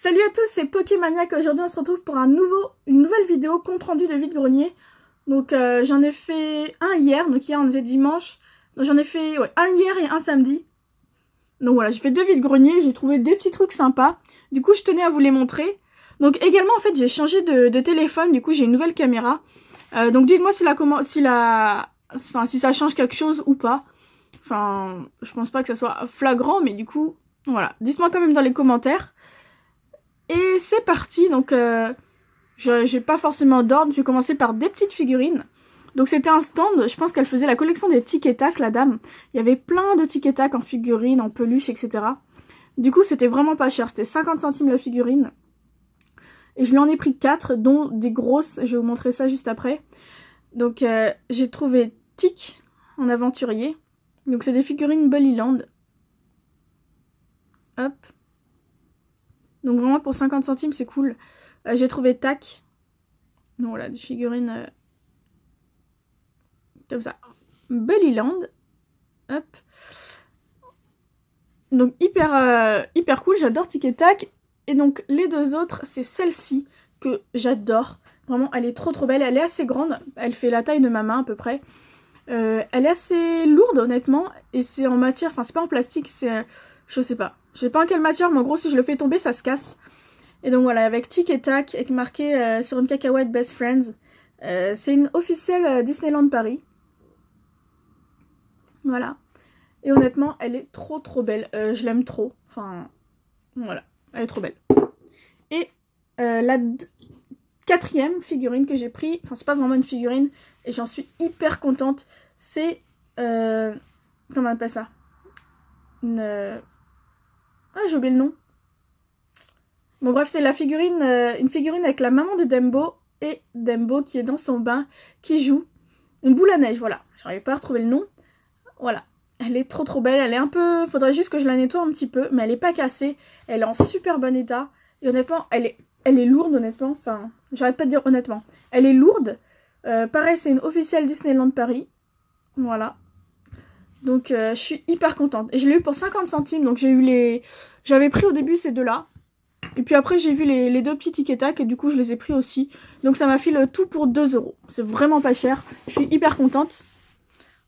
Salut à tous, c'est Pokémaniac. Aujourd'hui on se retrouve pour une nouvelle vidéo compte rendu de vide-grenier. Donc j'en ai fait un hier, donc hier on était dimanche. Donc j'en ai fait un hier et un samedi. Donc voilà, j'ai fait 2 vide-greniers, j'ai trouvé des petits trucs sympas. Du coup je tenais à vous les montrer. Donc également en fait j'ai changé de téléphone, du coup j'ai une nouvelle caméra. Donc dites-moi si ça change quelque chose ou pas. Enfin, je pense pas que ça soit flagrant, mais du coup, voilà. Dites-moi quand même dans les commentaires. Et c'est parti, donc j'ai pas forcément d'ordre, je vais commencer par des petites figurines. Donc c'était un stand, je pense qu'elle faisait la collection des tic et tac, la dame. Il y avait plein de tic et tac en figurines, en peluche, etc. Du coup c'était vraiment pas cher, c'était 50 centimes la figurine. Et je lui en ai pris 4, dont des grosses, je vais vous montrer ça juste après. Donc j'ai trouvé Tic en aventurier. Donc c'est des figurines Bullyland. Hop. Donc vraiment pour 50 centimes c'est cool. J'ai trouvé Tac. Donc voilà, des figurines comme ça. Bullyland. Hop. Donc hyper cool, j'adore Tic et Tac. Et donc les deux autres, c'est celle-ci que j'adore. Vraiment, elle est trop belle. Elle est assez grande. Elle fait la taille de ma main à peu près. Elle est assez lourde honnêtement. Et c'est en matière, enfin c'est pas en plastique, c'est... je sais pas. Je sais pas en quelle matière, mais en gros si je le fais tomber, ça se casse. Et donc voilà, avec Tic et Tac, avec marqué sur une cacahuète Best Friends. C'est une officielle Disneyland Paris. Voilà. Et honnêtement, elle est trop belle. Je l'aime trop. Enfin, voilà. Elle est trop belle. Et la 4e figurine que j'ai pris, enfin c'est pas vraiment une figurine, et j'en suis hyper contente, c'est... comment on appelle ça? Ah, j'ai oublié le nom. Bon bref, c'est la figurine, une figurine avec la maman de Dembo et Dembo qui est dans son bain, qui joue. Une boule à neige, voilà. J'arrivais pas à retrouver le nom. Voilà. Elle est trop belle. Elle est un peu... Faudrait juste que je la nettoie un petit peu, mais elle est pas cassée. Elle est en super bon état. Et honnêtement, elle est lourde, honnêtement. Enfin, j'arrête pas de dire honnêtement. Elle est lourde. Pareil, c'est une officielle Disneyland Paris. Voilà. Donc, je suis hyper contente. Et je l'ai eu pour 50 centimes. Donc, j'avais pris au début ces deux-là. Et puis après, j'ai vu les deux petits tic et tac. Et du coup, je les ai pris aussi. Donc, ça m'a fait le tout pour 2 €. C'est vraiment pas cher. Je suis hyper contente.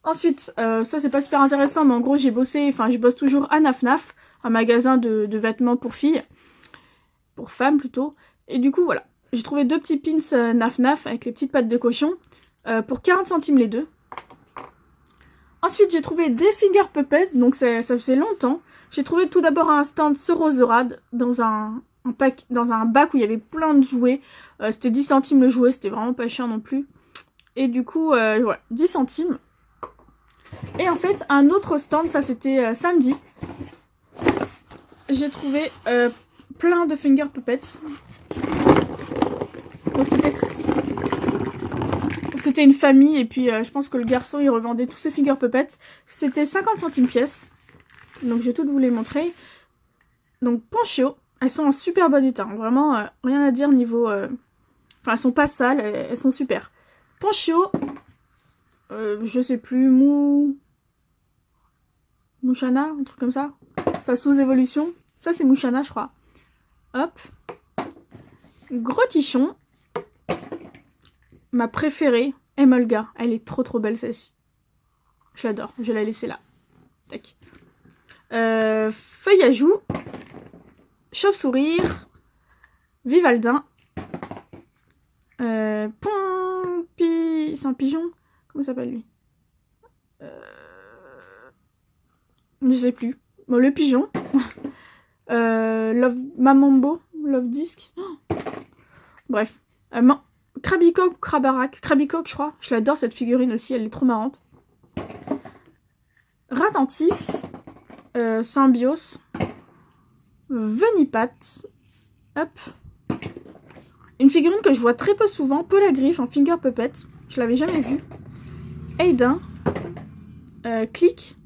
Ensuite, ça c'est pas super intéressant, mais en gros, je bosse toujours à Naf, un magasin de vêtements pour filles. Pour femmes plutôt. Et du coup, voilà. J'ai trouvé 2 petits pins Naf avec les petites pattes de cochon. Pour 40 centimes les deux. Ensuite, j'ai trouvé des Finger Puppets, donc ça faisait longtemps. J'ai trouvé tout d'abord un stand sur Roserad dans un bac où il y avait plein de jouets. C'était 10 centimes le jouet, c'était vraiment pas cher non plus. Et du coup, voilà, 10 centimes. Et en fait, un autre stand, ça c'était samedi. J'ai trouvé plein de Finger Puppets. Donc c'était une famille et puis je pense que le garçon il revendait tous ses Finger Puppets. C'était 50 centimes pièce. Donc je vais toutes vous les montrer. Donc Panchio, elles sont en super bon état. Vraiment rien à dire niveau... Enfin elles sont pas sales, elles sont super. Panchio, je sais plus, Mouchana, un truc comme ça. Sa sous-évolution. Ça c'est Mouchana je crois. Hop. Gros Tichon. Ma préférée, Emolga. Elle est trop belle celle-ci. Je l'adore. Je vais la laisser là. Tac. Feuille à joue. Chauve-sourire. Vivaldin. Pompi... C'est un pigeon? Comment s'appelle lui? Je sais plus. Bon, le pigeon. Love Mamambo. Love Disc. Oh. Bref. Krabicoque ou Krabarak. Krabicoque, je crois. Je l'adore cette figurine aussi. Elle est trop marrante. Ratentif. Symbios. Venipat. Hop. Une figurine que je vois très peu souvent. Pelagriff en Finger Puppet. Je l'avais jamais vue. Aidin. Click.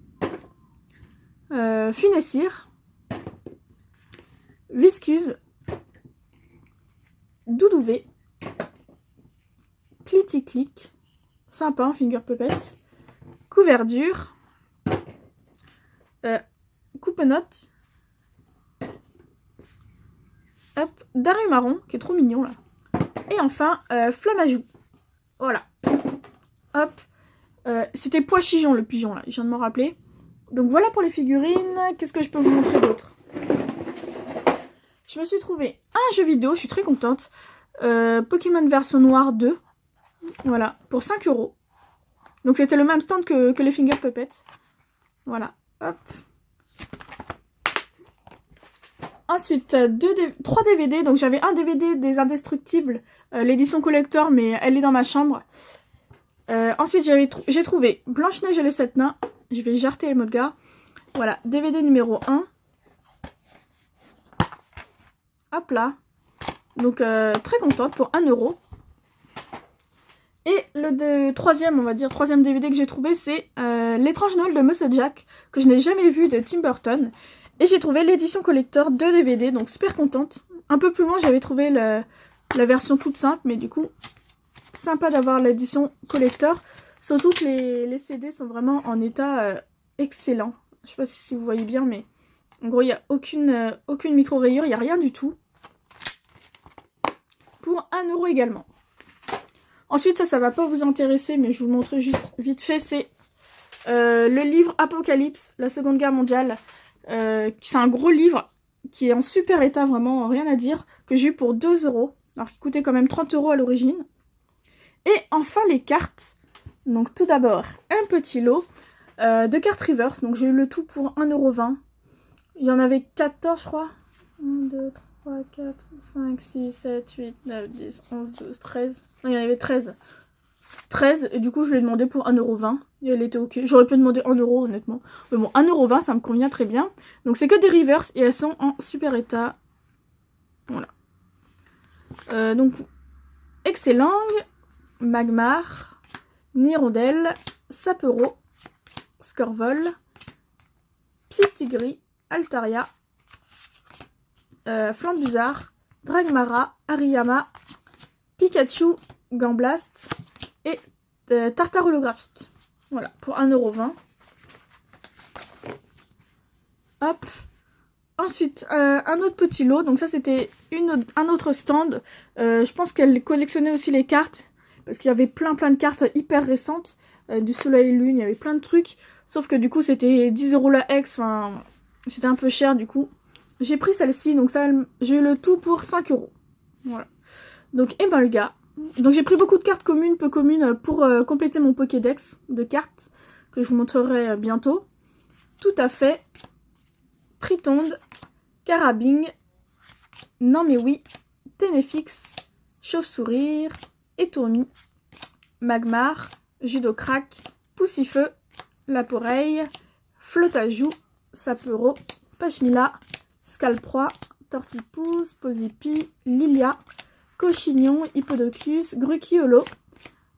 Funessir. Viscuse. Doudouvé. Clitti-clic. Sympa, un Finger Puppets. Couverture. Coupenote. Hop. Darumaron, qui est trop mignon là. Et enfin, Flamajou. Voilà. Hop. C'était Pois-Chigeon le pigeon là, je viens de m'en rappeler. Donc voilà pour les figurines. Qu'est-ce que je peux vous montrer d'autre? Je me suis trouvé un jeu vidéo, je suis très contente. Pokémon version noire 2. Voilà, pour 5 €. Donc c'était le même stand que les Finger Puppets. Voilà, hop. Ensuite, 3 DVD. Donc j'avais un DVD des Indestructibles, l'édition collector, mais elle est dans ma chambre. Ensuite, j'ai trouvé Blanche-Neige et les 7 nains. Je vais jarter les mots de gars. Voilà, DVD numéro 1. Hop là. Donc très contente pour 1 €. Et le troisième, on va dire, troisième DVD que j'ai trouvé, c'est L'étrange Noël de Monsieur Jack, que je n'ai jamais vu, de Tim Burton. Et j'ai trouvé l'édition collector de DVD, donc super contente. Un peu plus loin, j'avais trouvé la version toute simple, mais du coup, sympa d'avoir l'édition collector. Surtout que les CD sont vraiment en état excellent. Je sais pas si vous voyez bien, mais en gros, il n'y a aucune micro-rayure, il n'y a rien du tout. Pour 1 € également. Ensuite, ça va pas vous intéresser, mais je vous le montrer juste vite fait, c'est le livre Apocalypse, la Seconde Guerre mondiale. C'est un gros livre qui est en super état, vraiment, rien à dire, que j'ai eu pour 2 €, alors qu'il coûtait quand même 30 € à l'origine. Et enfin, les cartes. Donc tout d'abord, un petit lot de cartes reverse, donc j'ai eu le tout pour 1,20 €. Il y en avait 14, je crois. 1, 2, 3, 4, 5, 6, 7, 8, 9, 10, 11, 12, 13. Non, il y en avait 13. 13, et du coup, je lui ai demandé pour 1,20 €. Et elle était ok. J'aurais pu demander 1 € honnêtement. Mais bon, 1,20 €, ça me convient très bien. Donc, c'est que des reverse et elles sont en super état. Voilà. Donc, Excellent, Magmar, Nirondelle, Sapero, Scorvol, Psystigris, Altaria, Flambuzard, Dragmara, Hariyama, Pikachu, Gamblaste et Tartare holographique. Voilà, pour 1,20 €. Hop. Ensuite, un autre petit lot. Donc ça, c'était un autre stand. Je pense qu'elle collectionnait aussi les cartes. Parce qu'il y avait plein de cartes hyper récentes. Du soleil et lune, il y avait plein de trucs. Sauf que du coup, c'était 10 € la ex. Enfin, c'était un peu cher du coup. J'ai pris celle-ci. Donc ça, j'ai eu le tout pour 5 €. Voilà. Donc Emolga. Donc j'ai pris beaucoup de cartes communes, peu communes pour compléter mon Pokédex de cartes. Que je vous montrerai bientôt. Tout à fait. Tritonde, Carabing, Non mais oui, Ténéfix, Chauve-sourire, Étourmi, Magmar, Judocrac, Poussifeu, Laporeille, Flotajou, Sapero, Pachmila, Scalproie, Tortipousse, Posipi, Lilia, Cochignon, Hippodocus, Gruquiolo,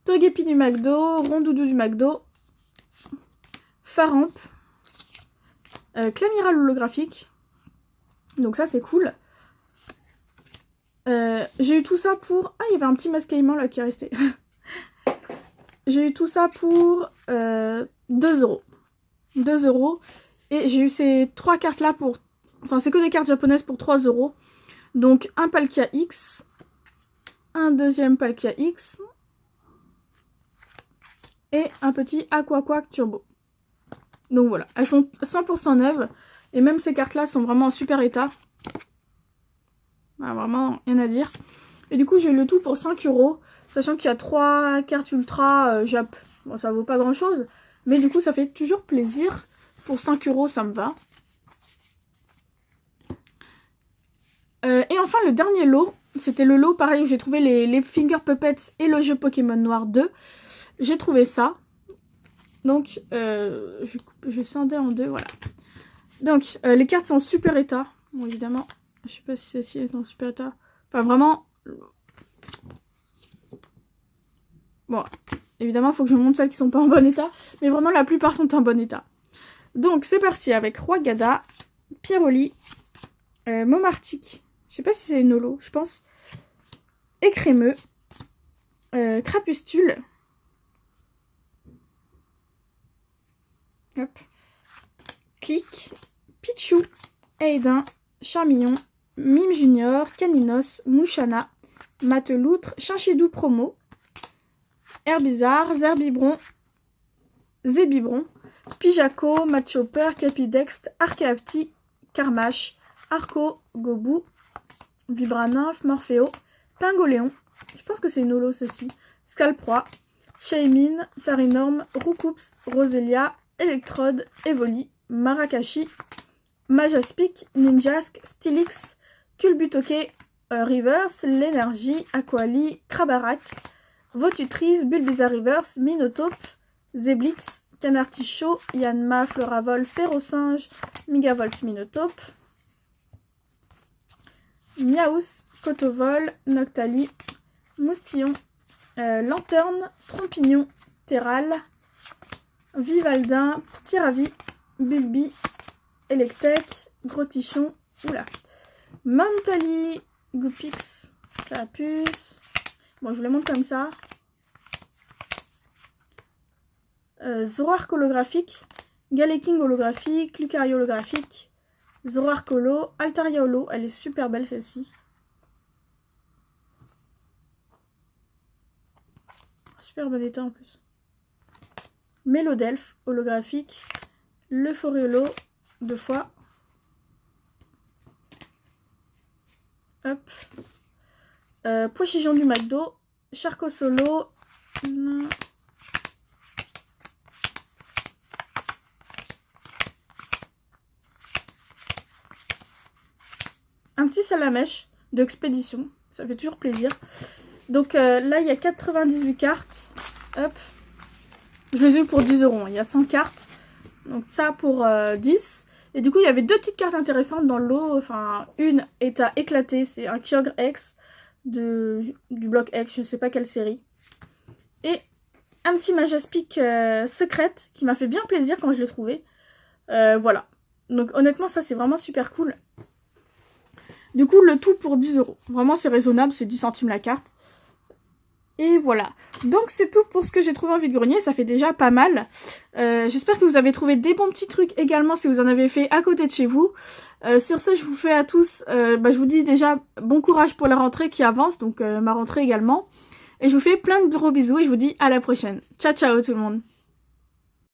Togepi du McDo, Rondoudou du McDo, Faramp, Clamiral holographique. Donc ça c'est cool. J'ai eu tout ça pour... Ah, il y avait un petit masquaillement là qui est resté. J'ai eu tout ça pour 2 €. 2 €. Et j'ai eu ces 3 cartes là pour... Enfin, c'est que des cartes japonaises pour 3 €. Donc un Palkia X. Un deuxième Palkia X. Et un petit Aquaquack Turbo. Donc voilà, elles sont 100% neuves. Et même ces cartes-là sont vraiment en super état. Ah, vraiment, rien à dire. Et du coup, j'ai eu le tout pour 5 €. Sachant qu'il y a 3 cartes ultra Jap. Bon, ça vaut pas grand-chose. Mais du coup, ça fait toujours plaisir. Pour 5 €, ça me va. Et enfin, le dernier lot. C'était le lot, pareil, où j'ai trouvé les Finger Puppets et le jeu Pokémon Noir 2. J'ai trouvé ça. Donc, je vais scinder en deux, voilà. Donc, les cartes sont en super état. Bon, évidemment, je sais pas si celle-ci est en super état. Enfin, vraiment... Bon, évidemment, il faut que je montre celles qui sont pas en bon état. Mais vraiment, la plupart sont en bon état. Donc, c'est parti avec Roi Gada, Pyroli, Momartic. Je sais pas si c'est une holo, je pense. Écrémeux, Crapustule. Hop. Clic, Pichou, Aidin, Charmillon, Mime Junior, Caninos, Mouchana, Mateloutre, Chinchidou Promo, Herbizarre, Zerbibron, Zébibron, Pijaco, Matchopper, Capidext, Archaeapti, Carmache, Arco, Gobou, Vibranymph, Morpheo, Pingoléon, je pense que c'est une holo ceci, Scalproie, Shaymin, Tarinorm, Roucoups, Roselia, Electrode, Evoli, Marakashi, Majaspic, Ninjask, Stylix, Culbutoke, Reverse, L'énergie, Aquali, Krabarak, Votutrice, Bulbizarre Reverse, Minotape, Zeblitz, Canartichaud, Yanma, Floravol, Ferrosinge, Megavolt Minotape, Miaous, Cotovol, Noctali, Moustillon, Lanterne, Trompignon, Terral, Vivaldin, Tiravi, Bulbi, Electek, Grotichon, oula, Mantali, Goupix, Carapuce. Bon, je vous les montre comme ça. Zoroark holographique, Galeking holographique, Lucario holographique, Zoroark holo, Altaria holo, elle est super belle celle-ci. Super bon état en plus. Mélodelphe holographique, Leforé holo, 2 fois. Hop. Pochigeon du McDo, Charcot solo. Un petit salamèche d'expédition, ça fait toujours plaisir. Donc là il y a 98 cartes. Hop. Je les ai eu pour 10 €. Il y a 100 cartes. Donc ça pour 10. Et du coup il y avait 2 petites cartes intéressantes dans le lot. Enfin une est à éclater, c'est un Kyogre X du bloc X, je ne sais pas quelle série. Et un petit Majaspic secrète qui m'a fait bien plaisir quand je l'ai trouvé. Voilà. Donc honnêtement ça c'est vraiment super cool. Du coup le tout pour 10 €. Vraiment c'est raisonnable, c'est 10 centimes la carte. Et voilà. Donc c'est tout pour ce que j'ai trouvé en vide-grenier, ça fait déjà pas mal. J'espère que vous avez trouvé des bons petits trucs également si vous en avez fait à côté de chez vous. Sur ce, je vous fais à tous, je vous dis déjà bon courage pour la rentrée qui avance, donc ma rentrée également. Et je vous fais plein de gros bisous et je vous dis à la prochaine. Ciao ciao tout le monde.